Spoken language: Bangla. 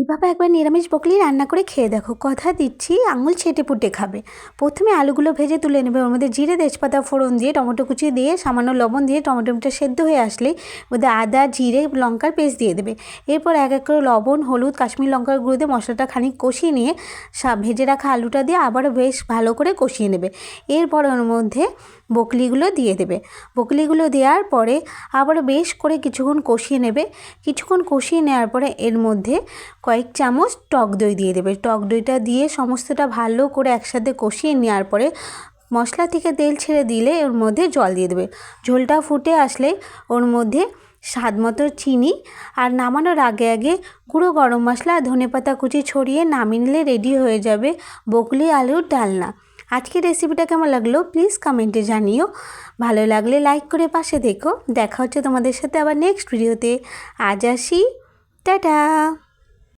এভাবে একবার নিরামিষ বকলি রান্না করে খেয়ে দেখো, কথা দিচ্ছি আঙুল ছেটে পুটে খাবে। প্রথমে আলুগুলো ভেজে তুলে নেবে, ওর মধ্যে জিরে তেজপাতা ফোড়ন দিয়ে টমেটো কুচি দিয়ে সামান্য লবণ দিয়ে টমেটোটা সেদ্ধ হয়ে আসলেই মধ্যে আদা জিরে লঙ্কার পেস্ট দিয়ে দেবে। এরপর এক এক করে লবণ হলুদ কাশ্মীর লঙ্কার গুঁড়ো দিয়ে মশলাটা খানিক কষিয়ে নিয়ে ভেজে রাখা আলুটা দিয়ে আবারও বেশ ভালো করে কষিয়ে নেবে। এরপর ওর মধ্যে বকলিগুলো দিয়ে দেবে। বকলিগুলো দেওয়ার পরে আবারও বেশ করে কিছুক্ষণ কষিয়ে নেবে। কিছুক্ষণ কষিয়ে নেওয়ার পরে এর মধ্যে কয়েক চামচ টক দই দিয়ে দেবে। টক দইটা দিয়ে সমস্তটা ভালো করে একসাথে কষিয়ে নেওয়ার পরে মশলা থেকে তেল ছেড়ে দিলে ওর মধ্যে জল দিয়ে দেবে। ঝোলটা ফুটে আসলে ওর মধ্যে স্বাদ মতো চিনি আর নামানোর আগে গুঁড়ো গরম মশলা ধনেপাতা কুচি ছড়িয়ে নামিয়ে নিলে রেডি হয়ে যাবে বকলি আলুর ডালনা। আজকের রেসিপিটা কেমন লাগলো প্লিজ কমেন্টে জানিও। ভালো লাগলে লাইক করে পাশে দেখো। দেখা হচ্ছে তোমাদের সাথে আবার নেক্সট ভিডিওতে। আজ আসি, টাটা।